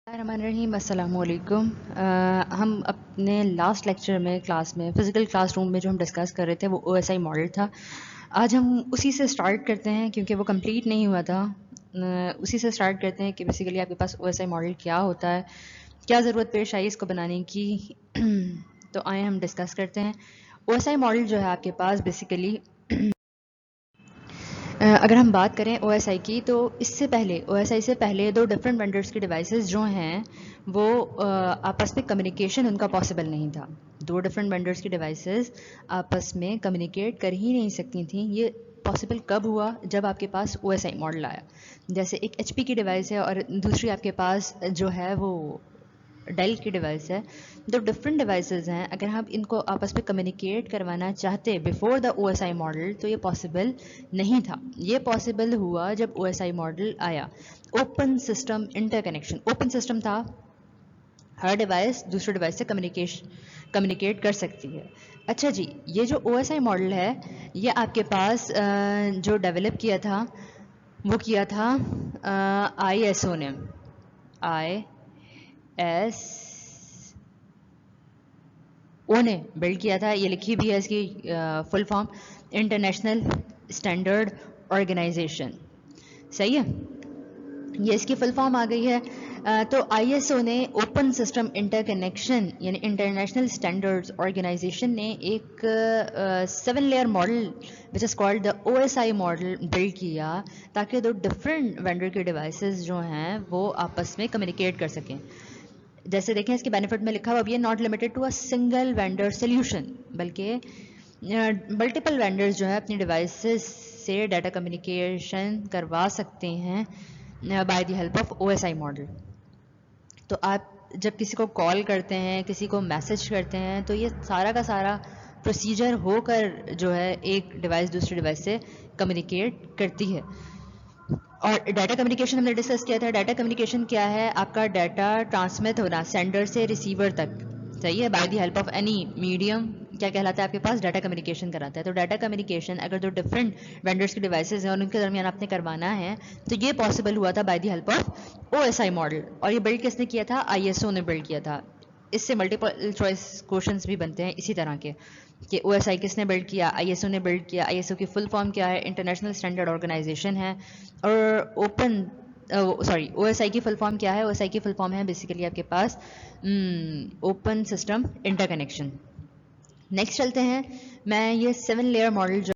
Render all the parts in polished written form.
रहीम अस्सलामुअलैकुम। हम अपने लास्ट लेक्चर में क्लास में फ़िज़िकल क्लासरूम में जो हम डिस्कस कर रहे थे वो ओएसआई मॉडल था। आज हम उसी से स्टार्ट करते हैं क्योंकि वो कंप्लीट नहीं हुआ था। उसी से स्टार्ट करते हैं कि बेसिकली आपके पास ओएसआई मॉडल क्या होता है, क्या ज़रूरत पेश आई इसको बनाने की। तो आए हम डिस्कस करते हैं। ओएसआई मॉडल जो है आपके पास बेसिकली अगर हम बात करें ओएसआई की, तो इससे पहले ओएसआई से पहले दो डिफरेंट वेंडर्स की डिवाइसेस जो हैं वो आपस में कम्युनिकेशन उनका पॉसिबल नहीं था। दो डिफरेंट वेंडर्स की डिवाइसेस आपस में कम्युनिकेट कर ही नहीं सकती थी। ये पॉसिबल कब हुआ? जब आपके पास ओएसआई मॉडल आया। जैसे एक एचपी की डिवाइस है और दूसरी आपके पास जो है वो डेल की डिवाइस है। दो डिफरेंट डिवाइसेस हैं। अगर हम इनको आपस में कम्युनिकेट करवाना चाहते बिफोर द ओएसआई मॉडल तो ये पॉसिबल नहीं था। ये पॉसिबल हुआ जब ओएसआई मॉडल आया। Open system interconnection, open system था, हर डिवाइस दूसरे डिवाइस से कम्युनिकेट कर सकती है। अच्छा जी, ये जो ओएसआई मॉडल है ये आपके पास जो डेवलप किया था वो किया था आईएसओ ने। आई एस ओ ने बिल्ड किया था। ये लिखी भी है इसकी full form, international standard organisation. सही है, ये इसकी फुल फॉर्म आ गई है। तो आईएसओ ने ओपन सिस्टम इंटरकनेक्शन यानी इंटरनेशनल स्टैंडर्ड्स ऑर्गेनाइजेशन ने एक 7 layer model which is called the OSI model build किया ताकि दो डिफरेंट वेंडर के डिवाइसेस जो हैं वो आपस में कम्युनिकेट कर सकें। जैसे देखें इसके बेनिफिट में लिखा हुआ भी है, not limited to a single vendor solution, बल्कि मल्टीपल वेंडर्स जो है अपनी डिवाइसेस से डाटा कम्युनिकेशन करवा सकते हैं bye the help of OSI model. तो आप जब किसी को कॉल करते हैं, किसी को मैसेज करते हैं, तो ये सारा का सारा प्रोसीजर होकर जो है एक डिवाइस दूसरी डिवाइस से कम्युनिकेट करती है। और डाटा कम्युनिकेशन हमने डिस्कस किया था। डाटा कम्युनिकेशन क्या है? आपका डाटा ट्रांसमिट होना सेंडर से रिसीवर तक, सही है, bye the help of any medium क्या कहलाता है आपके पास? डाटा कम्युनिकेशन कराता है। तो डाटा कम्युनिकेशन अगर दो डिफरेंट वेंडर्स की डिवाइसेज हैं और उनके दरमियान आपने करवाना है तो ये पॉसिबल हुआ था bye the help of OSI model. और ये बिल्ड किसने किया था? आईएसओ ने बिल्ड किया था। इससे मल्टीपल चॉइस क्वेश्चंस भी बनते हैं इसी तरह के कि ओएसआई किसने बिल्ड किया? आईएसओ ने बिल्ड किया। आईएसओ की फुल फॉर्म क्या है? इंटरनेशनल स्टैंडर्ड ऑर्गेनाइजेशन है। और ओएसआई की फुल फॉर्म क्या है? ओएसआई की फुल फॉर्म है बेसिकली आपके पास ओपन सिस्टम इंटरकनेक्शन। नेक्स्ट चलते हैं। मैं ये 7 लेयर मॉडल जो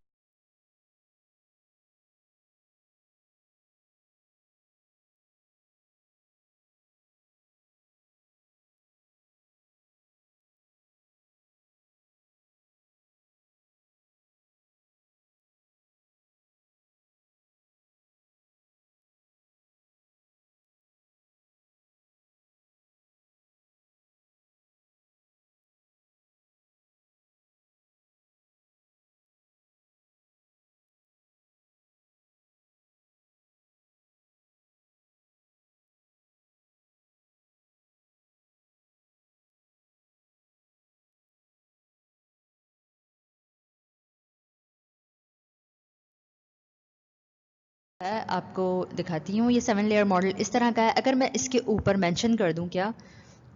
है आपको दिखाती हूँ। ये 7 लेयर मॉडल इस तरह का है। अगर मैं इसके ऊपर मेंशन कर दूँ, क्या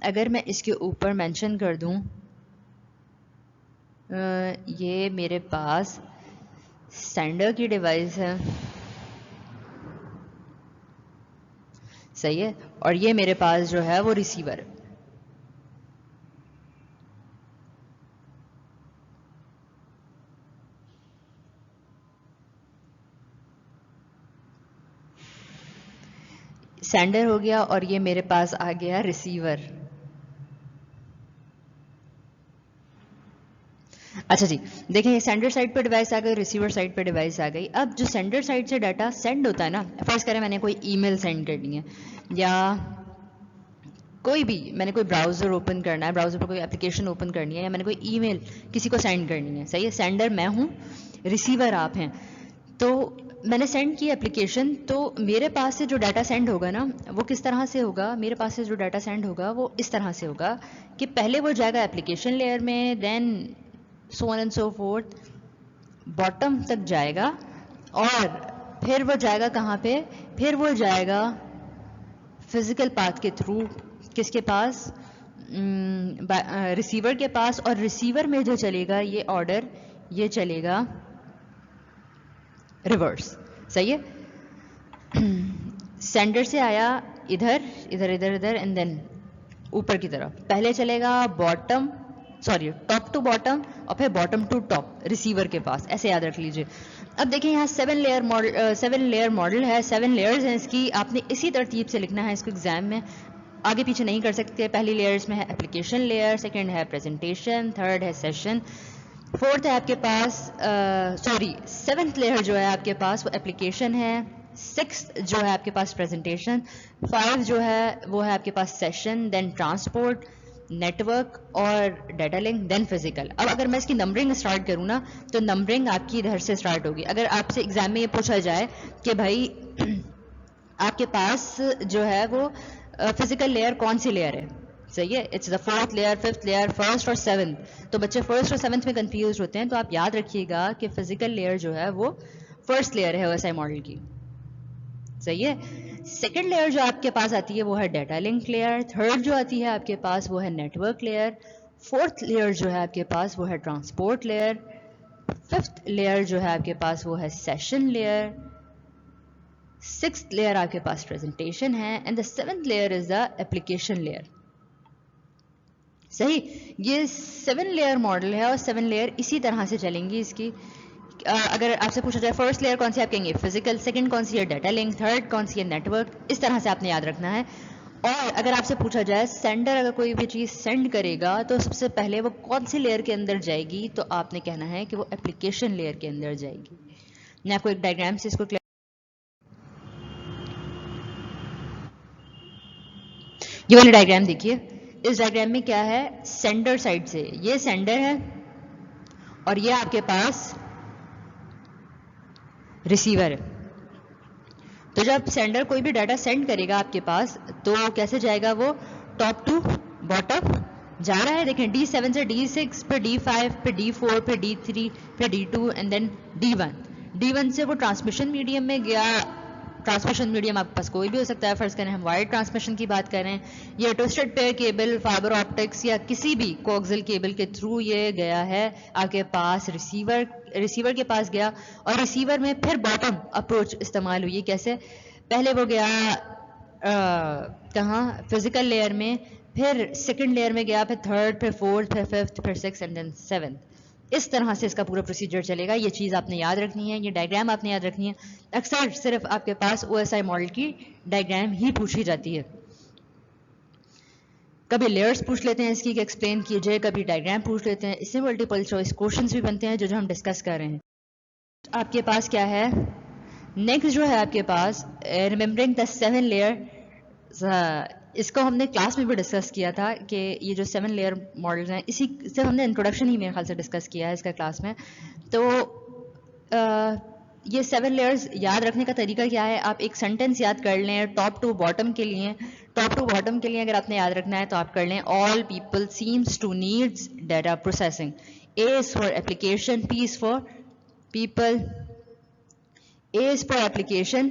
अगर मैं इसके ऊपर मेंशन कर दूँ ये मेरे पास सेंडर की डिवाइस है, सही है, और ये मेरे पास जो है वो रिसीवर है। सेंडर हो गया और ये मेरे पास आ गया रिसीवर। अच्छा जी, देखें ये सेंडर साइड पे डिवाइस आ गई, रिसीवर साइड पे डिवाइस आ गई। अब जो सेंडर साइड से डाटा सेंड होता है ना, फर्स्ट करें मैंने कोई ईमेल सेंड करनी है या कोई भी मैंने कोई ब्राउज़र ओपन करना है, ब्राउज़र पर कोई एप्लीकेशन ओपन करनी है, या मैंने कोई ईमेल किसी को सेंड करनी है, सही है। सेंडर मैं हूँ, रिसीवर आप हैं। तो मैंने सेंड की एप्लीकेशन, तो मेरे पास से जो डाटा सेंड होगा ना वो किस तरह से होगा? मेरे पास से जो डाटा सेंड होगा वो इस तरह से होगा कि पहले वो जाएगा एप्लीकेशन लेयर में, then so on and so forth bottom तक जाएगा, और फिर वो जाएगा कहाँ पे? फिर वो जाएगा फिजिकल पाथ के थ्रू किसके पास, रिसीवर के पास, और रिसीवर में जो चलेगा ये ऑर्डर, ये चलेगा रिवर्स। सही है। सेंडर से आया इधर इधर इधर इधर एंड देन ऊपर की तरफ, पहले चलेगा bottom, sorry top to bottom, और फिर बॉटम टू टॉप रिसीवर के पास, ऐसे याद रख लीजिए। अब देखिए यहाँ 7 लेयर मॉडल है, 7 लेयर्स हैं इसकी, आपने इसी तरतीब से लिखना है इसको एग्जाम में, आगे पीछे नहीं कर सकते। पहली लेयर्स में है एप्लीकेशन लेयर, सेकंड है प्रेजेंटेशन, थर्ड है सेशन, फोर्थ है आपके पास सॉरी 7th लेयर जो है आपके पास वो एप्लीकेशन है, 6th जो है आपके पास प्रेजेंटेशन, 5 जो है वो है आपके पास सेशन, देन ट्रांसपोर्ट, नेटवर्क और डाटा लिंक, देन फिजिकल। अब अगर मैं इसकी नंबरिंग स्टार्ट करूँ ना तो नंबरिंग आपकी इधर से स्टार्ट होगी। अगर आपसे एग्जाम में ये पूछा जाए कि भाई आपके पास जो है वो फिजिकल लेयर कौन सी लेयर है, सही है, it's the 4th layer, 5th layer, first और 7th, तो बच्चे फर्स्ट और 7th में कंफ्यूज होते हैं, तो आप याद रखिएगा कि फिजिकल लेयर जो है वो फर्स्ट लेयर है OSI मॉडल की। सही है। सेकंड लेयर जो आपके पास आती है वो है डाटा लिंक लेयर, थर्ड जो आती है आपके पास वो है नेटवर्क लेयर, फोर्थ लेयर जो है आपके पास वो है ट्रांसपोर्ट लेयर, फिफ्थ लेयर जो है आपके पास वो है सेशन लेयर, 6th लेयर आपके पास प्रेजेंटेशन है, and the 7th layer is the application layer. सही, ये 7 लेयर मॉडल है और 7 लेयर इसी तरह से चलेंगी इसकी। अगर आपसे पूछा जाए फर्स्ट लेयर कौन सी, आप कहेंगे फिजिकल, सेकंड कौन सी है डाटा लिंक, थर्ड कौन सी है नेटवर्क, इस तरह से आपने याद रखना है। और अगर आपसे पूछा जाए सेंडर अगर कोई भी चीज़ सेंड करेगा तो सबसे पहले वो कौन सी लेयर के अंदर जाएगी, तो आपने कहना है कि वो एप्लीकेशन लेयर के अंदर जाएगी। मैं आपको एक डायग्राम से इसको ये वाला डायग्राम देखिए। इस डायग्राम में क्या है, सेंडर साइड से ये सेंडर है और ये आपके पास रिसीवर है। तो जब सेंडर कोई भी डाटा सेंड करेगा आपके पास तो कैसे जाएगा, वो टॉप टू बॉटम जा रहा है। देखें D7 से D6, फिर D5, फिर D4, फिर D3, फिर D2 and then D1। D1 से वो ट्रांसमिशन मीडियम में गया। ट्रांसमिशन मीडियम आपके पास कोई भी हो सकता है, फर्ज करें हम वायर्ड ट्रांसमिशन की बात करें, ये twisted pair cable, fibre optics या किसी भी कोएक्सियल केबल के थ्रू ये गया है आपके पास रिसीवर के पास गया, और रिसीवर में फिर बॉटम अप्रोच इस्तेमाल हुई। कैसे, पहले वो गया कहाँ, फिजिकल लेयर में, फिर सेकंड लेयर में गया, फिर थर्ड, फिर फोर्थ, फिर फिफ्थ, फिर सिक्स्थ एंड देन सेवेंथ। इस तरह से इसका पूरा प्रोसीजर चलेगा। ये चीज़ आपने याद रखनी है, ये डायग्राम आपने याद रखनी है। अक्सर सिर्फ आपके पास OSI मॉडल की डायग्राम ही पूछी जाती है। कभी लेयर्स पूछ लेते हैं इसकी कि एक्सप्लेन कीजिए, कभी डायग्राम पूछ लेते हैं, इससे मल्टीपल चॉइस क्वेश्चंस भी बनते हैं जो हम डिस्कस कर रहे हैं। आपके पास क्या है नेक्स्ट जो है आपके पास, रिमेम्बरिंग द 7 लेयर। इसको हमने क्लास में भी डिस्कस किया था कि ये जो 7 लेयर मॉडल्स हैं, इसी से हमने इंट्रोडक्शन ही मेरे ख्याल से डिस्कस किया है इसका क्लास में। तो ये 7 लेयर्स याद रखने का तरीका क्या है, आप एक सेंटेंस याद कर लें टॉप टू बॉटम के लिए। टॉप टू बॉटम के लिए अगर आपने याद रखना है तो आप कर लें, all people seems to needs data processing. A is for application, P is for people, A is for application,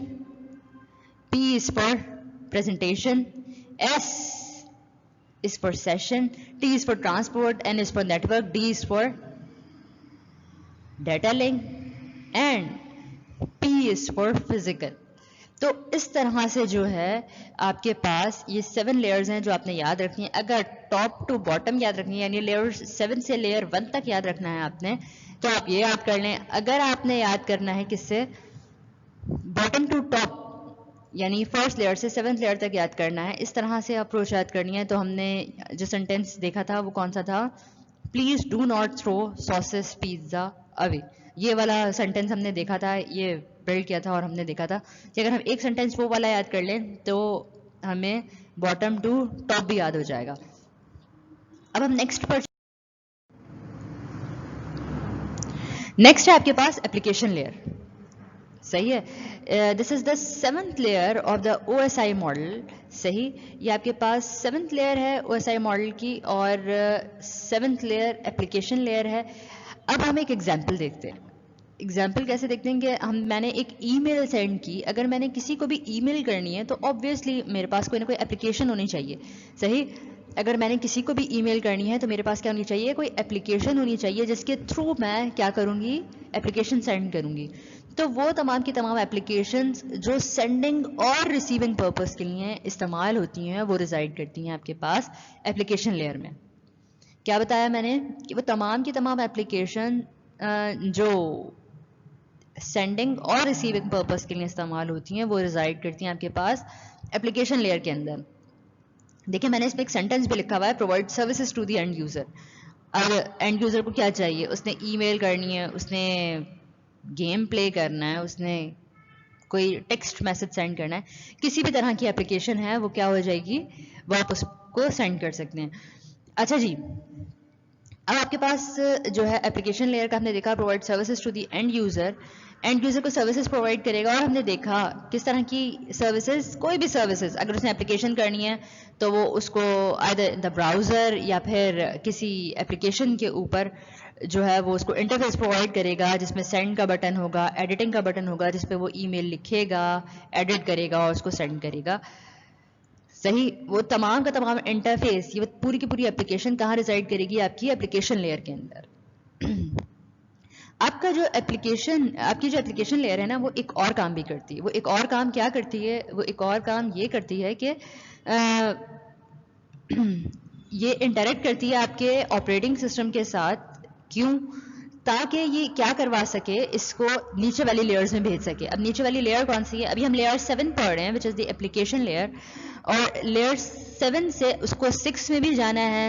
P is for presentation, S is for session, T is for transport, N is for network, D is for data link and P is for physical। तो इस तरह से जो है आपके पास ये 7 layers हैं जो आपने याद रखनी है। अगर टॉप टू बॉटम याद रखनी है, यानी लेयर 7 से लेयर 1 तक याद रखना है आपने, तो आप ये याद कर लें। अगर आपने याद करना है किससे, बॉटम टू टॉप यानी फर्स्ट लेयर से 7th लेयर तक याद करना है, इस तरह से अप्रोच याद करनी है। तो हमने जो सेंटेंस देखा था वो कौन सा था, please do not throw sausage pizza away. ये वाला सेंटेंस हमने देखा था, ये बिल्ड किया था और हमने देखा था कि अगर हम एक सेंटेंस वो वाला याद कर लें तो हमें बॉटम टू टॉप भी याद हो जाएगा। अब हम नेक्स्ट है आपके पास एप्लीकेशन लेयर। सही है, this is the 7th layer of the OSI model. सही, ये आपके पास 7th लेयर है OSI मॉडल की और 7th लेयर एप्लीकेशन लेयर है। अब हम एक एग्जांपल देखते हैं एग्जाम्पल कैसे देखते हैं कि मैंने एक ईमेल सेंड की, अगर मैंने किसी को भी ईमेल करनी है तो ऑब्वियसली मेरे पास कोई ना कोई एप्लीकेशन होनी चाहिए, सही। अगर मैंने किसी को भी ईमेल करनी है तो मेरे पास क्या होनी चाहिए, कोई एप्लीकेशन होनी चाहिए जिसके थ्रू मैं क्या करूँगी, एप्लीकेशन सेंड करूँगी। तो वो तमाम की तमाम एप्लीकेशंस जो सेंडिंग और रिसीविंग पर्पस के लिए इस्तेमाल होती हैं वो रिजाइड करती हैं आपके पास एप्लीकेशन लेयर में। क्या बताया मैंने कि वो तमाम की तमाम एप्लीकेशन जो सेंडिंग और रिसीविंग पर्पस के लिए इस्तेमाल होती हैं वो रिजाइड करती हैं आपके पास एप्लीकेशन लेयर के अंदर। देखिए मैंने इसमें एक सेंटेंस भी लिखा हुआ है, provide services to the end user. अब एंड यूजर को क्या चाहिए, उसने ईमेल करनी है, उसने गेम प्ले करना है, उसने कोई टेक्स्ट मैसेज सेंड करना है, किसी भी तरह की एप्लीकेशन है वो क्या हो जाएगी, वो आप उसको सेंड कर सकते हैं। अच्छा जी, अब आपके पास जो है एप्लीकेशन लेयर का हमने देखा provide services to the end user को सर्विसेज प्रोवाइड करेगा। और हमने देखा किस तरह की सर्विसेज, कोई भी सर्विसेज अगर उसने एप्लीकेशन करनी है तो वो उसको आइदर द ब्राउज़र या फिर किसी एप्लीकेशन के ऊपर जो है वो उसको इंटरफेस प्रोवाइड करेगा जिसमें सेंड का बटन होगा, एडिटिंग का बटन होगा, जिसपे वो ईमेल लिखेगा, एडिट करेगा और उसको सेंड करेगा, सही। वो तमाम का तमाम इंटरफेस, ये पूरी की पूरी एप्लीकेशन कहाँ रिजाइड करेगी, आपकी एप्लीकेशन लेयर के अंदर। आपकी जो एप्लीकेशन लेयर है ना वो एक और काम भी करती है। वो एक और काम क्या करती है, वो एक और काम ये करती है कि ये इंटरेक्ट करती है आपके ऑपरेटिंग सिस्टम के साथ। क्यों, ताकि ये क्या करवा सके, इसको नीचे वाली लेयर्स में भेज सके। अब नीचे वाली लेयर कौन सी है, अभी हम लेयर 7 पढ़ रहे हैं which is the application layer, और लेयर 7 से उसको 6 में भी जाना है,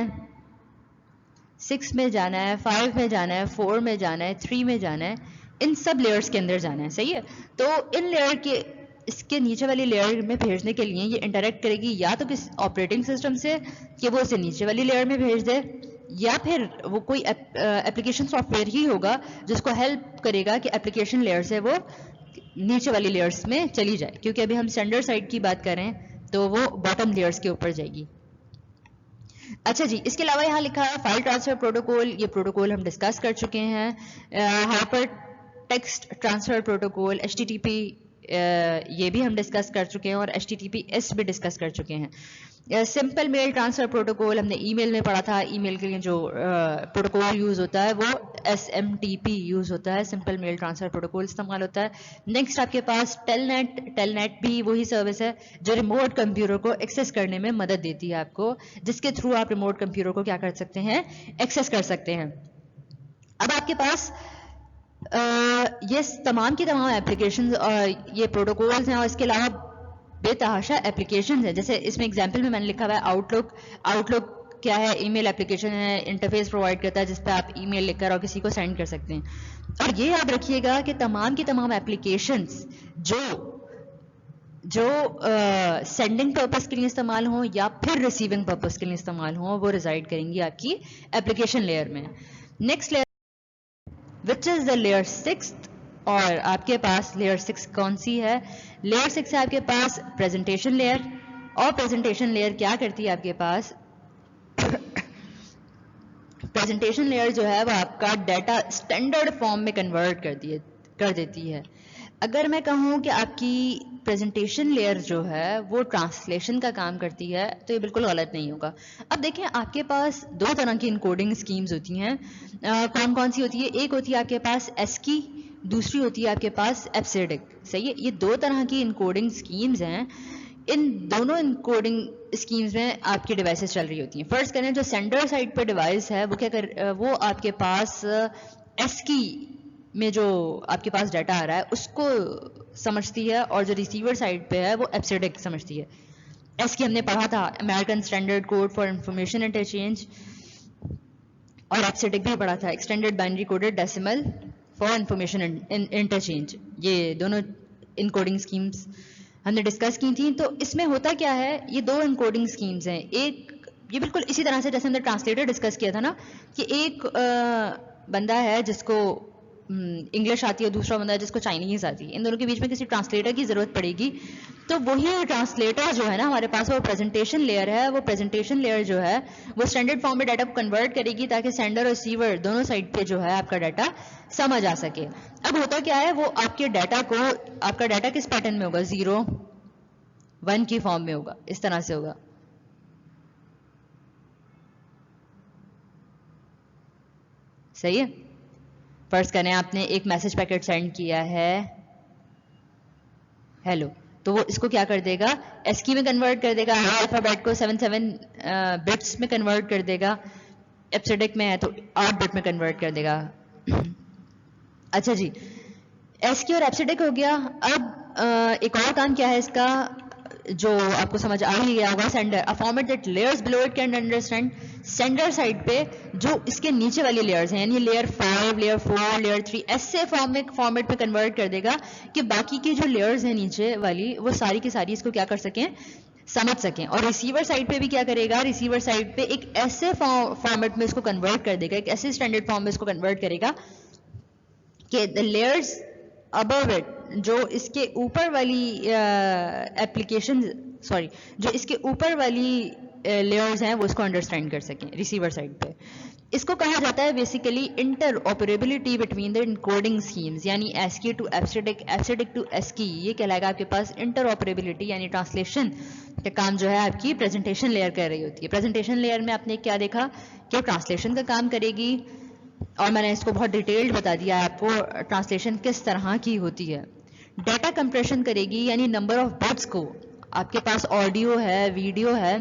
6 में जाना है, 5 में जाना है, 4 में जाना है, 3 में जाना है, इन सब लेयर्स के अंदर जाना है, सही है। तो इन लेयर के इसके नीचे वाली लेयर में भेजने के लिए ये इंटरेक्ट करेगी या तो किस ऑपरेटिंग सिस्टम से कि वो उसे नीचे वाली लेयर में भेज दे, या फिर वो कोई एप्लीकेशन सॉफ्टवेयर ही होगा जिसको हेल्प करेगा कि एप्लीकेशन लेयर से वो नीचे वाली लेयर्स में चली जाए। क्योंकि अभी हम सेंडर साइड की बात करें तो वो बॉटम लेयर्स के ऊपर जाएगी। अच्छा जी, इसके अलावा यहाँ लिखा है फाइल ट्रांसफर प्रोटोकॉल। ये प्रोटोकॉल हम डिस्कस कर चुके हैं। Hyper text transfer protocol HTTP ये भी हम डिस्कस कर चुके हैं, और HTTPS भी डिस्कस कर चुके हैं। सिंपल मेल ट्रांसफर प्रोटोकॉल हमने ईमेल में पढ़ा था। ईमेल के लिए जो प्रोटोकॉल यूज होता है वो SMTP यूज होता है, सिंपल मेल ट्रांसफर प्रोटोकॉल इस्तेमाल होता है। नेक्स्ट आपके पास टेलनेट भी वही सर्विस है जो रिमोट कंप्यूटर को एक्सेस करने में मदद देती है आपको, जिसके थ्रू आप रिमोट कंप्यूटर को क्या कर सकते हैं, एक्सेस कर सकते हैं। अब आपके पास ये तमाम की तमाम एप्लीकेशन और ये प्रोटोकॉल्स हैं, और इसके अलावा बेतहाशा एप्लीकेशन है। जैसे इसमें एग्जांपल में मैंने लिखा हुआ है आउटलुक क्या है, ईमेल एप्लीकेशन है, इंटरफेस प्रोवाइड करता है जिसपे आप ईमेल लिखकर और किसी को सेंड कर सकते हैं। और ये याद रखिएगा कि तमाम की तमाम एप्लीकेशंस जो सेंडिंग पर्पस के लिए इस्तेमाल हो या फिर रिसीविंग पर्पस के लिए इस्तेमाल हो, वो रिजाइड करेंगी आपकी एप्लीकेशन लेयर में। Next layer which is the layer 6, और आपके पास लेयर 6 कौन सी है, लेयर 6 है आपके पास प्रेजेंटेशन लेयर। और प्रेजेंटेशन लेयर क्या करती है आपके पास, प्रेजेंटेशन लेयर जो है वो आपका डाटा स्टैंडर्ड फॉर्म में कन्वर्ट कर देती है। अगर मैं कहूँ कि आपकी प्रेजेंटेशन लेयर जो है वो ट्रांसलेशन का काम करती है तो ये बिल्कुल गलत नहीं होगा। अब देखें, आपके पास दो तरह की इनकोडिंग स्कीम्स होती हैं। कौन कौन सी होती है, एक होती है आपके पास ASCII, दूसरी होती है आपके पास एब्सिडिक, सही है। ये दो तरह की इनकोडिंग स्कीम्स हैं। इन दोनों इनकोडिंग स्कीम्स में आपकी डिवाइसेस चल रही होती हैं। फर्स्ट करें, जो सेंडर साइड पर डिवाइस है वो आपके पास ASCII में जो आपके पास डाटा आ रहा है उसको समझती है, और जो रिसीवर साइड पे है वो एब्सिडिक समझती है। ASCII हमने पढ़ा था, American standard code for information interchange, और एब्सिडिक भी पढ़ा था, extended binary coded decimal for information interchange. ये दोनों इनकोडिंग स्कीम्स हमने डिस्कस की थी। तो इसमें होता क्या है, ये दो इनकोडिंग स्कीम्स हैं। एक ये बिल्कुल इसी तरह से जैसे हमने ट्रांसलेटर डिस्कस किया था ना, कि एक बंदा है जिसको इंग्लिश आती है, दूसरा बंदा है जिसको चाइनीज आती है। इन दोनों के बीच में किसी ट्रांसलेटर की जरूरत पड़ेगी तो वही ट्रांसलेटर जो है ना हमारे पास, वो प्रेजेंटेशन लेयर है, वो प्रेजेंटेशन लेयर जो है वो स्टैंडर्ड फॉर्म में डाटा को कन्वर्ट करेगी ताकि सेंडर और रिसीवर दोनों साइड पे जो है आपका डाटा समझ आ सके। अब होता क्या है, वो आपके डाटा को, आपका डाटा किस पैटर्न में होगा, 0 1 की फॉर्म में होगा, इस तरह से होगा। सही है। फर्ज करें आपने एक मैसेज पैकेट सेंड किया है हेलो, तो वो इसको क्या कर देगा, एस्की में कन्वर्ट कर देगा, अल्फाबेट को 77 बिट्स में कन्वर्ट कर देगा, एब्सिडिक में है तो 8 बिट में कन्वर्ट कर देगा। अच्छा जी, एस्की और एब्सिडिक हो गया। अब एक और काम क्या है इसका, जो आपको समझ आ ही गया होगा, sender, a format that layers below it can understand. Sender side पे जो इसके नीचे वाली लेयर्स हैं, यानी लेयर 5, लेयर 4, लेयर 3, ऐसे फॉर्मेट में कन्वर्ट कर देगा कि बाकी की जो लेयर्स हैं नीचे वाली, वो सारी की सारी इसको क्या कर सकें, समझ सकें। और रिसीवर साइड पे भी क्या करेगा, रिसीवर साइड पे एक ऐसे फॉर्मेट में इसको कन्वर्ट कर देगा, एक ऐसे स्टैंडर्ड फॉर्म में इसको कन्वर्ट करेगा कि द लेयर्स अबव इट, जो इसके ऊपर वाली एप्लीकेशन, सॉरी, जो इसके ऊपर वाली लेयर्स हैं वो इसको अंडरस्टैंड कर सकें रिसीवर साइड पे। इसको कहा जाता है basically inter operability between the encoding schemes, यानी एस्की टू एब्सिडिक, एब्सिडिक टू एस्की, ये कहलाएगा आपके पास इंटर ऑपरेबिलिटी, यानी ट्रांसलेशन का काम जो है आपकी प्रेजेंटेशन लेयर कर रही होती है। प्रेजेंटेशन लेयर में आपने क्या देखा कि ट्रांसलेशन का काम करेगी, और मैंने इसको बहुत डिटेल्ड बता दिया है आपको ट्रांसलेशन किस तरह की होती है। डाटा कंप्रेशन करेगी, यानी नंबर ऑफ बिट्स को, आपके पास ऑडियो है, वीडियो है,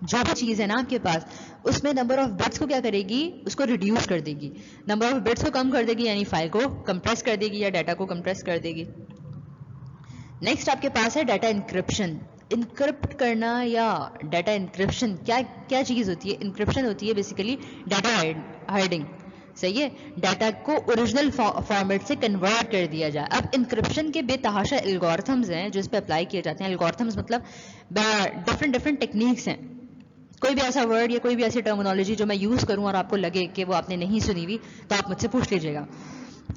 जो भी चीज़ है ना आपके पास, उसमें नंबर ऑफ बिट्स को क्या करेगी, उसको रिड्यूस कर देगी, नंबर ऑफ बिट्स को कम कर देगी, यानी फाइल को कंप्रेस कर देगी या डाटा को कंप्रेस कर देगी। नेक्स्ट आपके पास है डाटा इंक्रिप्शन। इंक्रिप्ट करना या डाटा इंक्रिप्शन क्या क्या चीज़ होती है, इंक्रिप्शन होती है बेसिकली डाटा हाइडिंग। सही है, डाटा को ओरिजिनल फॉर्मेट से कन्वर्ट कर दिया जाए। अब इंक्रिप्शन के बेतहाशा एल्गोरिथम्स हैं जो इस पे अप्लाई किए जाते हैं। एल्गोरिथम्स मतलब डिफरेंट टेक्निक्स हैं। कोई भी ऐसा वर्ड या कोई भी ऐसी टर्मिनोलॉजी जो मैं यूज़ करूं और आपको लगे कि वो आपने नहीं सुनी हुई, तो आप मुझसे पूछ लीजिएगा।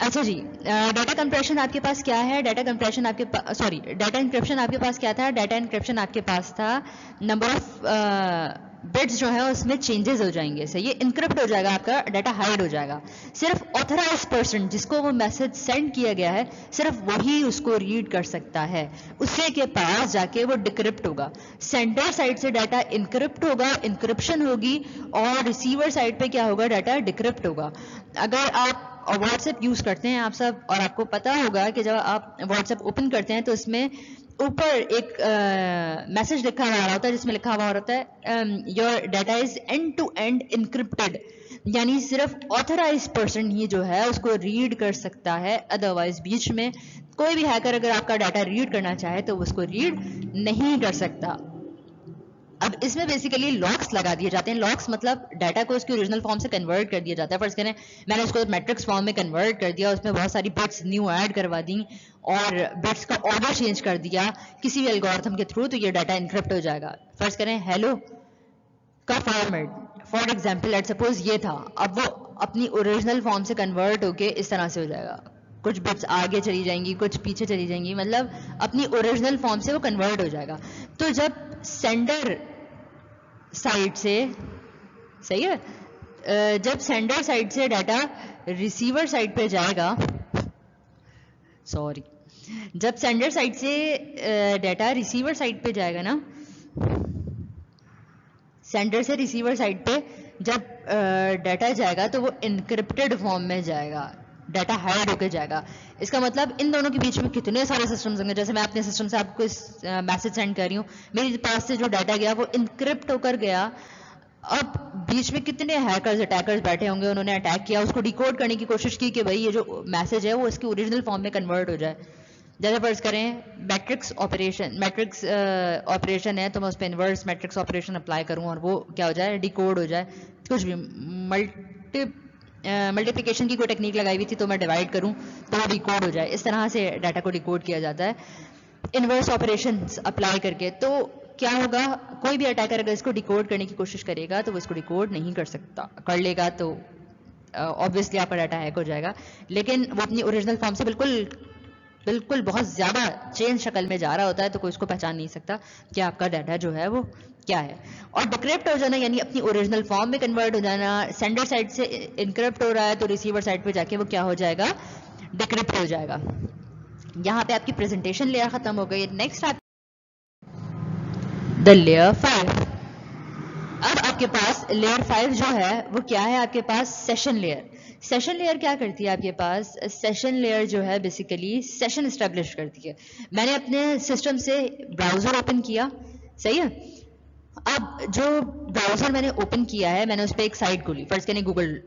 अच्छा जी, डाटा कंप्रेशन आपके पास क्या है, डाटा कंप्रेशन आपके पास, सॉरी, डाटा इंक्रिप्शन आपके पास क्या था, डाटा इंक्रिप्शन आपके पास था नंबर ऑफ बिट्स जो है उसमें चेंजेस हो जाएंगे। सही है, इंक्रिप्ट हो जाएगा, आपका डाटा हाइड हो जाएगा। सिर्फ ऑथराइज पर्सन जिसको वो मैसेज सेंड किया गया है, सिर्फ वही उसको रीड कर सकता है, उसे के पास जाके वो डिक्रिप्ट होगा। सेंडर साइड से डाटा इंक्रिप्ट होगा, इंक्रिप्शन होगी, और रिसीवर साइड पे क्या होगा, डाटा डिक्रिप्ट होगा। अगर आप व्हाट्सएप यूज करते हैं आप सब, और आपको पता होगा कि जब आप व्हाट्सएप ओपन करते हैं तो इसमें ऊपर एक मैसेज लिखा हुआ होता है जिसमें लिखा हुआ होता है your data is end to end encrypted, यानी सिर्फ ऑथराइज पर्सन ही जो है उसको रीड कर सकता है, अदरवाइज बीच में कोई भी हैकर अगर आपका डाटा रीड करना चाहे तो उसको रीड नहीं कर सकता। अब इसमें बेसिकली लॉक्स लगा दिए जाते हैं। लॉक्स मतलब डाटा को उसकी ओरिजिनल फॉर्म से कन्वर्ट कर दिया जाता है। फर्स्ट करें मैंने उसको मैट्रिक्स फॉर्म में कन्वर्ट कर दिया, उसमें बहुत सारी बिट्स न्यू ऐड करवा दी और बिट्स का ऑर्डर चेंज कर दिया किसी भी एल्गोरिथम के थ्रू, तो ये डाटा इनक्रिप्ट हो जाएगा। फर्स्ट करें हेलो का format for example let's suppose ये था, अब वो अपनी ओरिजिनल फॉर्म से कन्वर्ट होके इस तरह से हो जाएगा, कुछ बिट्स आगे चली जाएंगी, कुछ पीछे चली जाएंगी, मतलब अपनी ओरिजिनल फॉर्म से वो कन्वर्ट हो जाएगा। तो जब सेंडर साइड से, सही है, जब सेंडर साइड से डाटा रिसीवर साइड पे जाएगा, सॉरी, जब सेंडर साइड से डाटा रिसीवर साइड पे जाएगा ना, सेंडर से रिसीवर साइड पे जब डाटा जाएगा तो वो इनक्रिप्टेड फॉर्म में जाएगा, डाटा हाइड होकर जाएगा। इसका मतलब इन दोनों के बीच में कितने सारे सिस्टम्स होंगे। जैसे मैं अपने सिस्टम से आपको मैसेज सेंड कर रही हूँ, मेरे पास से जो डाटा गया वो इनक्रिप्ट होकर गया। अब बीच में कितने हैकर्स अटैकर्स बैठे होंगे, उन्होंने अटैक किया, उसको डिकोड करने की कोशिश की कि भाई ये जो मैसेज है वो इसकी ओरिजिनल फॉर्म में कन्वर्ट हो जाए। जैसे फर्ज करें मैट्रिक्स ऑपरेशन है तो मैं उस पर इन्वर्स मैट्रिक्स ऑपरेशन अप्लाई करूँ और वो क्या हो जाए, डिकोड हो जाए। कुछ भी मल्टीप्लिकेशन की कोई टेक्निक लगाई हुई थी तो मैं डिवाइड करूं तो वो डिकोड हो जाए। इस तरह से डाटा को डिकोड किया जाता है इनवर्स ऑपरेशंस अप्लाई करके। तो क्या होगा, कोई भी अटैकर अगर इसको डिकोड करने की कोशिश करेगा तो वो इसको डिकोड नहीं कर सकता, कर लेगा तो ऑब्वियसली आपका डाटा हैक हो जाएगा, लेकिन वो अपनी ओरिजिनल फॉर्म से बिल्कुल बिल्कुल बहुत ज़्यादा चेन शक्ल में जा रहा होता है तो कोई उसको पहचान नहीं सकता कि आपका डाटा जो है वो क्या है। और डिक्रिप्ट हो जाना यानी अपनी ओरिजिनल फॉर्म में कन्वर्ट हो जाना, सेंडर साइड से इनक्रिप्ट हो रहा है तो रिसीवर साइड पे जाके वो क्या हो जाएगा, डिक्रिप्ट हो जाएगा। यहाँ पे आपकी प्रेजेंटेशन लेयर खत्म हो गई। नेक्स्ट आप द लेयर 5। अब आपके पास लेयर 5 जो है वो क्या है, आपके पास सेशन लेयर। सेशन लेयर क्या करती है, आपके पास सेशन लेयर जो है बेसिकली सेशन एस्टेब्लिश करती है। मैंने अपने सिस्टम से ब्राउजर ओपन किया, सही है। अब जो ब्राउजर मैंने ओपन किया है, मैंने उस पर एक साइट खोली, फर्स्ट करें गूगल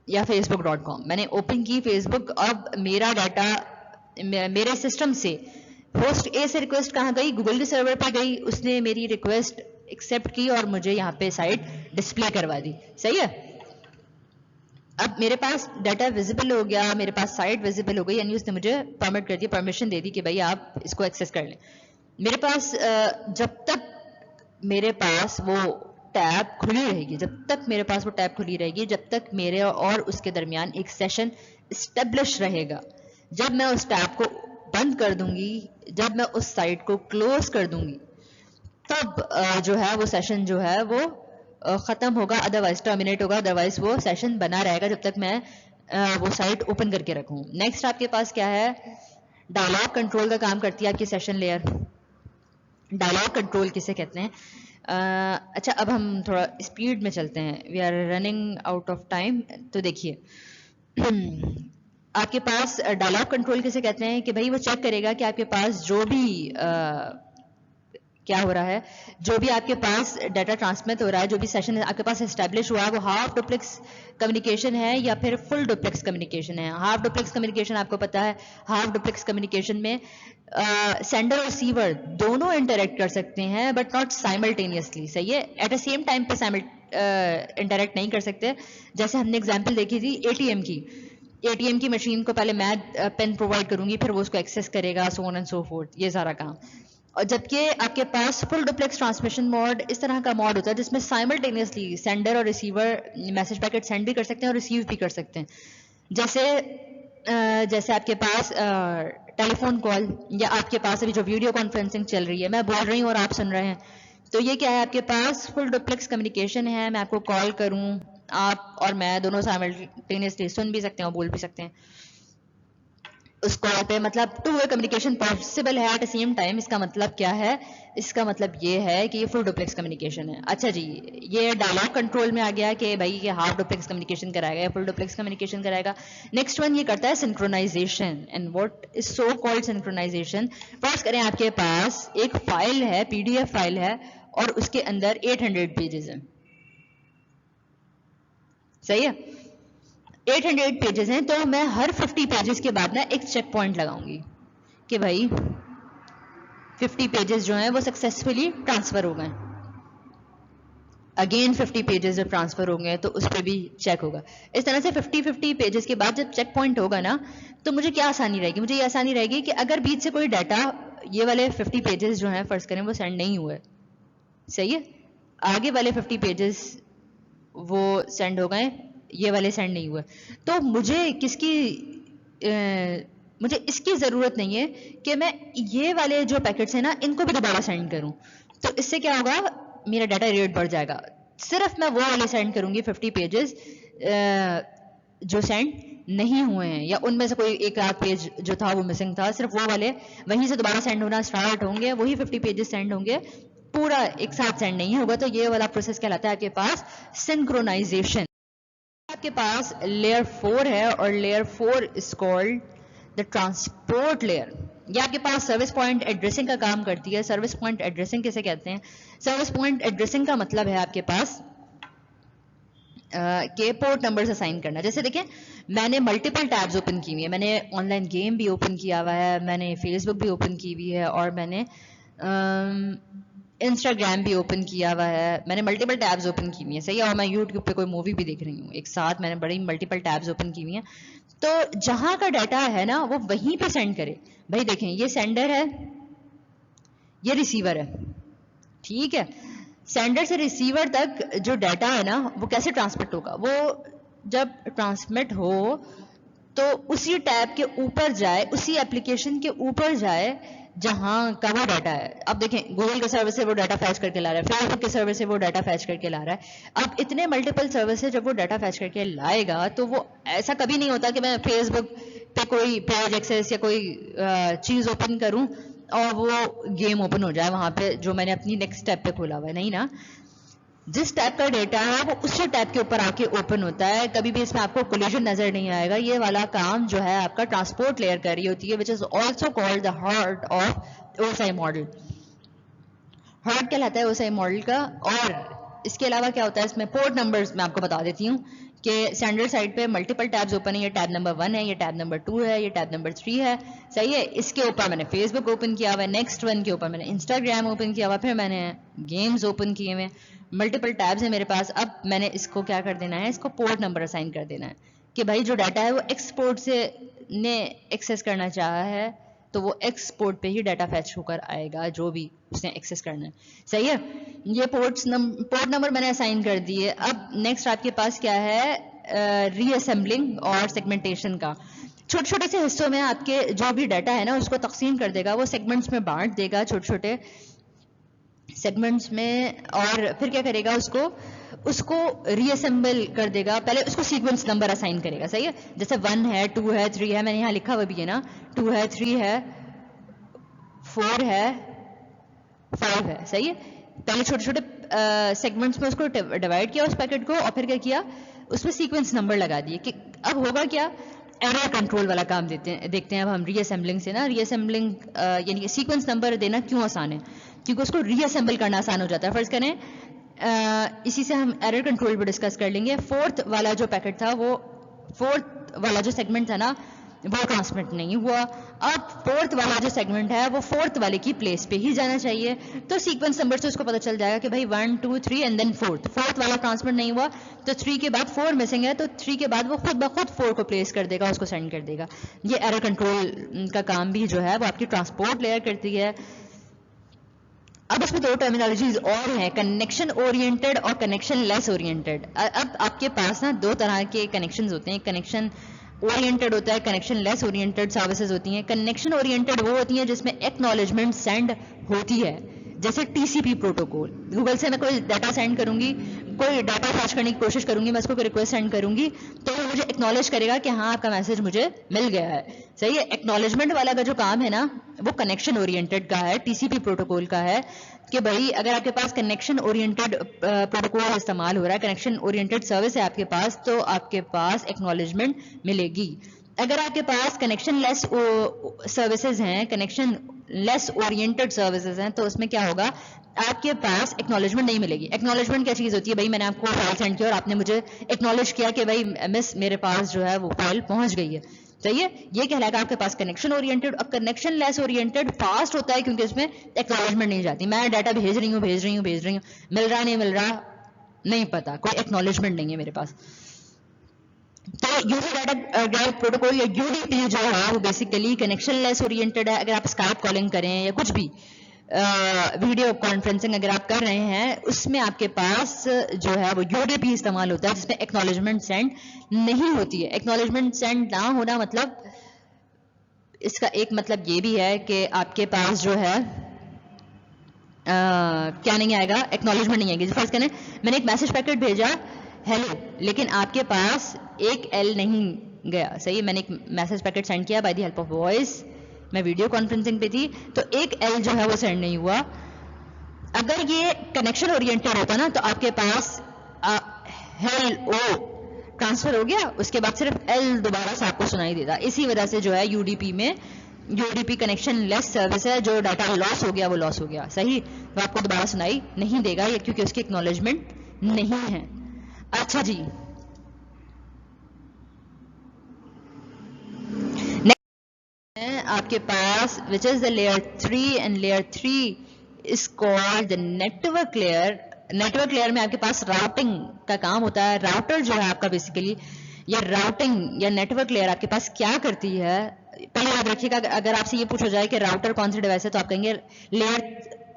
या facebook.com, मैंने ओपन की फेसबुक। अब मेरा डाटा मेरे सिस्टम से होस्ट ए से रिक्वेस्ट कहाँ गई, गूगल के सर्वर पे गई, उसने मेरी रिक्वेस्ट एक्सेप्ट की और मुझे यहाँ पे साइट डिस्प्ले करवा दी, सही है। अब मेरे पास डाटा विजिबल हो गया, मेरे पास साइट विजिबल हो गई, यानी उसने मुझे परमिट कर दिया, परमिशन दे दी कि भाई आप इसको एक्सेस कर लें। मेरे पास जब तक मेरे पास वो टैब खुली रहेगी, जब तक मेरे पास वो टैब खुली रहेगी, जब तक मेरे और उसके दरमियान एक सेशन एस्टेब्लिश रहेगा। जब मैं उस टैब को बंद कर दूंगी, जब मैं उस साइट को क्लोज कर दूंगी, तब जो है वो सेशन जो है वो खत्म होगा, अदरवाइज टर्मिनेट होगा, अदरवाइज वो सेशन बना रहेगा जब तक मैं वो साइट ओपन करके रखूं। नेक्स्ट आपके पास क्या है, डायलॉग कंट्रोल का काम करती है आपकी सेशन लेयर। डायलॉग कंट्रोल किसे कहते हैं, अच्छा अब हम थोड़ा स्पीड में चलते हैं, we are running out of time. तो देखिए आपके पास डायलॉग कंट्रोल किसे कहते हैं कि भाई वो चेक करेगा कि आपके पास जो भी क्या हो रहा है, जो भी आपके पास डाटा ट्रांसमिट हो रहा है, जो भी सेशन आपके पास एस्टेब्लिश हुआ है, वो हाफ डुप्लेक्स कम्युनिकेशन है या फिर फुल डुप्लेक्स कम्युनिकेशन है। हाफ डुप्लेक्स कम्युनिकेशन आपको पता है, हाफ डुप्लेक्स कम्युनिकेशन में सेंडर और रिसीवर दोनों इंटरेक्ट कर सकते हैं बट नॉट साइमल्टेनियसली, सही है। एट द सेम टाइम पे इंटरेक्ट नहीं कर सकते। जैसे हमने एग्जांपल देखी थी एटीएम की, एटीएम की मशीन को पहले मैं पेन प्रोवाइड करूंगी, फिर वो उसको एक्सेस करेगा, सो ऑन एंड सो फोर्थ, ये सारा काम। और जबकि आपके पास फुल डुप्लेक्स ट्रांसमिशन मोड इस तरह का मोड होता है जिसमें साइमल्टेनियसली सेंडर और रिसीवर मैसेज पैकेट सेंड भी कर सकते हैं और रिसीव भी कर सकते हैं। जैसे आपके पास टेलीफोन कॉल, या आपके पास अभी जो वीडियो कॉन्फ्रेंसिंग चल रही है, मैं बोल रही हूँ और आप सुन रहे हैं, तो ये क्या है, आपके पास फुल डुप्लेक्स कम्युनिकेशन है। मैं आपको कॉल करूँ, आप और मैं दोनों साइमल्टेनियसली सुन भी सकते हैं और बोल भी सकते हैं उस कॉल पे, मतलब टू वे कम्युनिकेशन पॉसिबल है एट द सेम टाइम। इसका मतलब क्या है, इसका मतलब ये है कि ये फुल डुप्लेक्स कम्युनिकेशन है। अच्छा जी, ये डायलॉग कंट्रोल में आ गया कि भाई ये हाफ डुप्लेक्स कम्युनिकेशन कराएगा या फुल डुप्लेक्स कम्युनिकेशन कराएगा। नेक्स्ट वन ये करता है synchronisation. And what is so called synchronisation, फर्ज करें आपके पास एक फाइल है, पीडीएफ फाइल है और उसके अंदर 800 पेजेस हैं, सही है। 800 पेजेस हैं, तो मैं हर 50 पेजेस के बाद ना एक चेक पॉइंट लगाऊंगी कि भाई 50 पेजेस जो हैं वो सक्सेसफुली ट्रांसफर हो गए। अगेन 50 पेजेस जब ट्रांसफर होंगे तो उस पर भी चेक होगा। इस तरह से 50 पेजेस के बाद जब चेक पॉइंट होगा ना, तो मुझे क्या आसानी रहेगी, मुझे ये आसानी रहेगी कि अगर बीच से कोई डाटा, ये वाले 50 पेजेस जो हैं फर्ज करें वो सेंड नहीं हुए, सही है, आगे वाले 50 पेजेस वो सेंड हो गए, ये वाले सेंड नहीं हुए, तो मुझे मुझे इसकी ज़रूरत नहीं है कि मैं ये वाले जो पैकेट्स हैं ना इनको भी दोबारा सेंड करूं। तो इससे क्या होगा, मेरा डाटा रेट बढ़ जाएगा। सिर्फ मैं वो वाले सेंड करूंगी 50 पेजेस जो सेंड नहीं हुए हैं, या उनमें से कोई एक आध पेज जो था वो मिसिंग था, सिर्फ वो वाले वहीं से दोबारा सेंड होना स्टार्ट होंगे, वही 50 पेजेस सेंड होंगे, पूरा एक साथ सेंड नहीं होगा। तो ये वाला प्रोसेस कहलाता है आपके पास सिंक्रोनाइजेशन। आपके पास लेयर 4 है और layer 4 is called the transport layer. ये आपके पास सर्विस पॉइंट एड्रेसिंग का काम करती है। सर्विस पॉइंट एड्रेसिंग किसे कहते हैं, सर्विस पॉइंट एड्रेसिंग का मतलब है आपके पास के पोर्ट नंबर असाइन करना। जैसे देखें, मैंने मल्टीपल टैब्स ओपन की हुई है, मैंने ऑनलाइन गेम भी ओपन किया हुआ है, मैंने फेसबुक भी ओपन की हुई है और मैंने इंस्टाग्राम भी ओपन किया हुआ है, मैंने मल्टीपल टैब्स ओपन की हुई है, सही है। और मैं यूट्यूब पे कोई मूवी भी देख रही हूँ एक साथ, मैंने बड़ी मल्टीपल टैब्स ओपन की हुई हैं। तो जहां का डाटा है ना वो वहीं पे सेंड करे। भाई देखें, ये सेंडर है, ये रिसीवर है, ठीक है। सेंडर से रिसीवर तक जो डाटा है ना वो कैसे ट्रांसमिट होगा, वो जब ट्रांसमिट हो तो उसी टैब के ऊपर जाए, उसी एप्लीकेशन के ऊपर जाए जहां का वो डाटा है। अब देखें गूगल के सर्वर से वो डाटा फैच करके ला रहा है, फेसबुक के सर्वर से वो डाटा फैच करके ला रहा है। अब इतने मल्टीपल सर्वर से जब वो डाटा फैच करके लाएगा तो वो ऐसा कभी नहीं होता कि मैं फेसबुक पे कोई पेज एक्सेस या कोई चीज ओपन करूं और वो गेम ओपन हो जाए वहां पे जो मैंने अपनी नेक्स्ट टैब पे खोला हुआ है, नहीं ना। जिस टैब का डेटा है वो उसी टैब के ऊपर आके ओपन होता है, कभी भी इसमें आपको कोलिजन नजर नहीं आएगा। ये वाला काम जो है आपका ट्रांसपोर्ट लेयर कर रही होती है, which is also called the heart of OSI model. Heart कहलाता है ओएसआई मॉडल का। और इसके अलावा क्या होता है इसमें, पोर्ट नंबर्स मैं आपको बता देती हूँ कि स्टैंडर्ड साइड पे मल्टीपल टैब्स ओपन है। ये टैब नंबर 1 है, ये टैब नंबर 2 है, ये टैब नंबर 3 है, सही है। इसके ऊपर मैंने फेसबुक ओपन किया हुआ है, नेक्स्ट वन के ऊपर मैंने इंस्टाग्राम ओपन किया हुआ, फिर मैंने गेम्स ओपन किए हुए, मल्टीपल टैब्स है मेरे पास। अब मैंने इसको क्या कर देना है, इसको पोर्ट नंबर असाइन कर देना है कि भाई जो डाटा है वो एक्सपोर्ट से ने एक्सेस करना चाहा है तो वो एक्सपोर्ट पे ही डाटा फैच होकर आएगा जो भी उसने एक्सेस करना है, सही है। ये पोर्ट नंबर मैंने असाइन कर दिए। अब नेक्स्ट आपके पास क्या है, रीअसेंबलिंग और सेगमेंटेशन का। छोटे छोटे से हिस्सों में आपके जो भी डाटा है ना उसको तकसीम कर देगा, वो सेगमेंट्स में बांट देगा, छोटे छोटे सेगमेंट्स में। और फिर क्या करेगा, उसको रीअसेंबल कर देगा। पहले उसको सीक्वेंस नंबर असाइन करेगा, सही है। जैसे 1 है, 2 है, 3 है, मैंने यहाँ लिखा हुआ भी है ना, 2 है, 3 है, 4 है, 5 है, सही है। पहले छोटे छोटे सेगमेंट्स में उसको डिवाइड किया उस पैकेट को, और फिर क्या किया, उसमें सीक्वेंस नंबर लगा दिए। कि अब होगा क्या, एरर कंट्रोल वाला काम देखते हैं अब हम रीअसेंबलिंग से ना। रीअसेंबलिंग यानी सीक्वेंस नंबर देना क्यों आसान है, क्योंकि उसको रीअसेंबल करना आसान हो जाता है। फर्ज करें इसी से हम एरर कंट्रोल भी डिस्कस कर लेंगे। फोर्थ वाला जो पैकेट था, वो फोर्थ वाला जो सेगमेंट था ना वो ट्रांसमिट नहीं हुआ। अब फोर्थ वाला जो सेगमेंट है वो फोर्थ वाले की प्लेस पे ही जाना चाहिए। तो सीक्वेंस नंबर से उसको पता चल जाएगा कि भाई 1 2 3 एंड देन फोर्थ वाला ट्रांसमिट नहीं हुआ, तो 3 के बाद 4 मिसिंग है, तो 3 के बाद वो खुद ब खुद 4 को प्लेस कर देगा, उसको सेंड कर देगा। ये एरर कंट्रोल का काम भी जो है वो आपकी ट्रांसपोर्ट लेयर करती है। अब इसमें दो टर्मिनोलॉजीज और हैं, कनेक्शन ओरिएंटेड और कनेक्शन लेस ओरिएंटेड। अब आपके पास ना दो तरह के कनेक्शंस होते हैं, कनेक्शन ओरिएंटेड होता है, कनेक्शन लेस ओरिएंटेड सर्विसेज होती हैं। कनेक्शन ओरिएंटेड वो होती हैं जिसमें एक्नॉलेजमेंट सेंड होती है, जैसे टीसीपी प्रोटोकॉल। गूगल से मैं कोई डाटा सेंड करूंगी, कोई डाटा फैच करने की कोशिश करूंगी, मैं उसको कोई रिक्वेस्ट सेंड करूंगी तो वो मुझे एक्नॉलेज करेगा कि हाँ आपका मैसेज मुझे मिल गया है, सही है। एक्नॉलेजमेंट वाला का जो काम है ना वो कनेक्शन ओरिएंटेड का है, टीसीपी प्रोटोकॉल का है कि भाई अगर आपके पास कनेक्शन ओरिएंटेड प्रोटोकॉल इस्तेमाल हो रहा है, कनेक्शन ओरिएंटेड सर्विस है आपके पास, तो आपके पास एक्नॉलेजमेंट मिलेगी। अगर आपके पास कनेक्शन लेस सर्विसेज हैं, कनेक्शन लेस ओरिएंटेड सर्विसेज हैं, तो उसमें क्या होगा, आपके पास एक्नॉलेजमेंट नहीं मिलेगी। एक्नॉलेजमेंट क्या चीज होती है, भाई मैंने आपको फाइल सेंड किया और आपने मुझे एक्नॉलेज किया कि भाई मिस मेरे पास जो है वो फाइल पहुंच गई है, सही है। ये कहलाएगा आपके पास कनेक्शन ओरिएंटेड। और कनेक्शन लेस ओरिएंटेड फास्ट होता है क्योंकि इसमें एक्नॉलेजमेंट नहीं जाती। मैं डाटा भेज रही हूँ, मिल रहा नहीं मिल रहा नहीं पता, कोई एक्नॉलेजमेंट नहीं है मेरे पास। तो यूजर डाटा प्रोटोकॉल या यूडीपी जो है वो बेसिकली कनेक्शन लेस ओरिएंटेड है। अगर आप स्काइप कॉलिंग करें या कुछ भी वीडियो कॉन्फ्रेंसिंग अगर आप कर रहे हैं, उसमें आपके पास जो है वो यूडीपी इस्तेमाल होता है जिसमें एक्नॉलेजमेंट सेंड नहीं होती है। एक्नॉलेजमेंट सेंड ना होना मतलब, इसका एक मतलब ये भी है कि आपके पास जो है क्या नहीं आएगा, एक्नॉलेजमेंट नहीं आएगी। फर्स्ट करें मैंने एक मैसेज पैकेट भेजा हेलो, लेकिन आपके पास एक एल नहीं गया, सही है। मैंने एक मैसेज पैकेट सेंड किया bye the help of voice, मैं वीडियो कॉन्फ्रेंसिंग पे थी, तो एक एल जो है वो सेंड नहीं हुआ। अगर ये कनेक्शन ओरिएंटेड होता ना तो आपके पास हेल ओ ट्रांसफर हो गया, उसके बाद सिर्फ एल दोबारा से आपको सुनाई देता। इसी वजह से जो है यूडीपी में, यूडीपी कनेक्शन लेस सर्विस है, जो डाटा लॉस हो गया वो लॉस हो गया, सही, वो आपको दोबारा सुनाई नहीं देगा ये, क्योंकि उसकी एक्नॉलेजमेंट नहीं है। अच्छा जी, आपके पास which is the layer 3 and layer 3 is called the network layer. Network layer में आपके पास राउटिंग का काम होता है। राउटर जो है आपका बेसिकली, या राउटिंग या नेटवर्क लेयर आपके पास क्या करती है, पहले याद रखिएगा। अगर आपसे ये पूछा जाए कि राउटर कौन सी डिवाइस है तो आप कहेंगे लेयर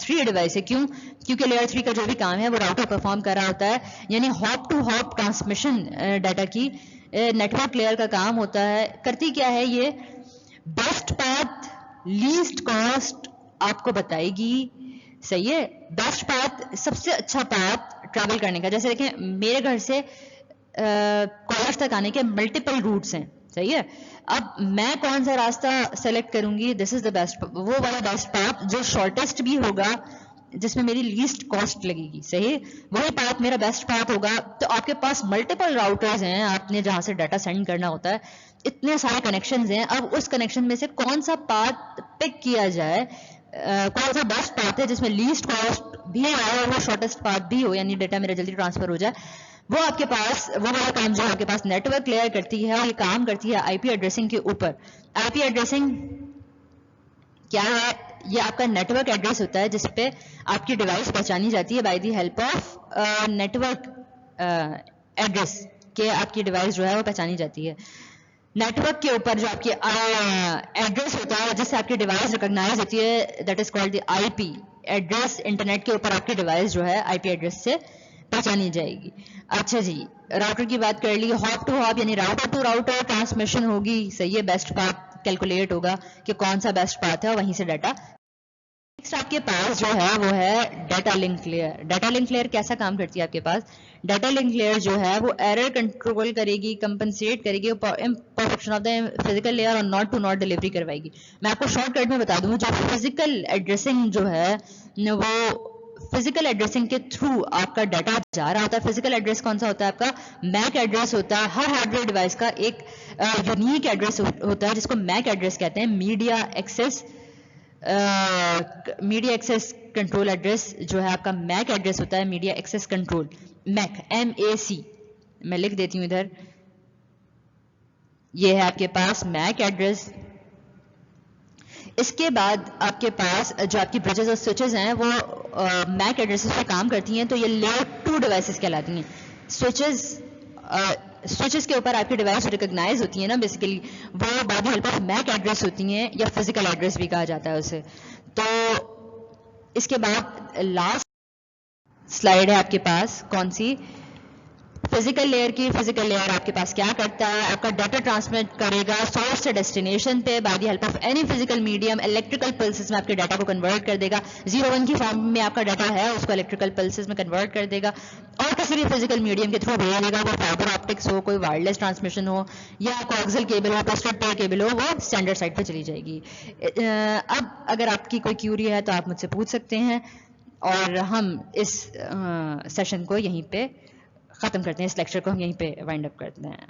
3 डिवाइस है। क्यों? क्योंकि लेयर 3 का जो भी काम है वो राउटर परफॉर्म कर रहा होता है, यानी hop to hop transmission data की नेटवर्क लेयर का काम होता है। करती क्या है ये, बेस्ट पाथ लीस्ट कॉस्ट आपको बताएगी, सही है। बेस्ट पाथ सबसे अच्छा पाथ ट्रैवल करने का। जैसे देखें मेरे घर से कॉलेज तक आने के मल्टीपल रूट्स हैं, सही है। अब मैं कौन सा रास्ता सेलेक्ट करूंगी, दिस इज द बेस्ट, वो वाला बेस्ट पाथ जो शॉर्टेस्ट भी होगा, जिसमें मेरी लीस्ट कॉस्ट लगेगी, सही, वही पाथ मेरा बेस्ट पाथ होगा। तो आपके पास मल्टीपल राउटर्स हैं, आपने जहां से डाटा सेंड करना होता है, इतने सारे कनेक्शंस हैं। अब उस कनेक्शन में से कौन सा पाथ पिक किया जाए, कौन सा बेस्ट पाथ है जिसमें लीस्ट कॉस्ट भी आए और वो शॉर्टेस्ट पाथ भी हो, यानी डाटा मेरा जल्दी ट्रांसफर हो जाए, वो आपके पास, वो वाला काम जो आपके पास नेटवर्क लेयर करती है, और ये काम करती है आईपी एड्रेसिंग के ऊपर। आईपी एड्रेसिंग क्या है, ये आपका नेटवर्क एड्रेस होता है जिसपे आपकी डिवाइस पहचानी जाती है bye the help of network address के, आपकी डिवाइस जो है वो पहचानी जाती है। नेटवर्क के ऊपर जो आपकी एड्रेस होता है जिससे आपकी डिवाइस रिकॉग्नाइज होती है, that is called the IP address. Internet के ऊपर आपकी डिवाइस जो है आईपी एड्रेस से पहचानी जाएगी। अच्छा जी, राउटर की बात कर ली, हॉप टू हॉप यानी राउटर टू राउटर ट्रांसमिशन होगी, सही है। बेस्ट पाथ कैलकुलेट होगा कि कौन सा बेस्ट पाथ है और वहीं से डाटा। नेक्स्ट आपके पास जो है वो है data link layer. Data link layer कैसा काम करती है आपके पास, डाटा लिंक लेयर जो है वो एरर कंट्रोल करेगी, कंपनसेट करेगी, imperfection of the physical layer और नॉट टू नॉट डिलीवरी करवाएगी। मैं आपको शॉर्टकट में बता दूं, जो फिजिकल एड्रेसिंग जो है वो फिजिकल एड्रेसिंग के थ्रू आपका डाटा जा रहा होता है। फिजिकल एड्रेस कौन सा होता है आपका, मैक एड्रेस होता है। हर हार्डवेयर डिवाइस का एक यूनिक एड्रेस होता है जिसको मैक एड्रेस कहते हैं। मीडिया एक्सेस कंट्रोल एड्रेस जो है आपका मैक एड्रेस होता है। Media access control, MAC, MAC, मैं लिख देती हूँ इधर, ये है आपके पास मैक एड्रेस। इसके बाद आपके पास जो आपकी ब्रिजेस और स्विचेस हैं वो मैक एड्रेसेस पे काम करती हैं, तो ये लेयर 2 डिवाइसेस कहलाती हैं। स्विचेस के ऊपर आपकी डिवाइस रिकॉग्नाइज होती है ना, बेसिकली वो by the help of MAC address होती हैं, या फिजिकल एड्रेस भी कहा जाता है उसे। तो इसके बाद लास्ट स्लाइड है आपके पास कौन सी, फिजिकल लेयर की। फिजिकल लेयर आपके पास क्या करता है, आपका डाटा ट्रांसमिट करेगा सोर्स से डेस्टिनेशन पे bye the help of any physical medium. Electrical pulses में आपके डाटा को कन्वर्ट कर देगा। 0-1 की फॉर्म में आपका डाटा है उसको इलेक्ट्रिकल पल्सेस में कन्वर्ट कर देगा और किसी भी फिजिकल मीडियम के थ्रू भेज देगा। वो फाइबर ऑप्टिक्स हो, कोई वायरलेस ट्रांसमिशन हो, या कोएक्सियल केबल हो, ट्विस्टेड पेयर केबल हो, वो स्टैंडर्ड साइट पर चली जाएगी। अब अगर आपकी कोई क्यूरी है तो आप मुझसे पूछ सकते हैं, और हम इस सेशन को यहीं पे ख़त्म करते हैं, इस लेक्चर को हम यहीं पे वाइंड अप करते हैं।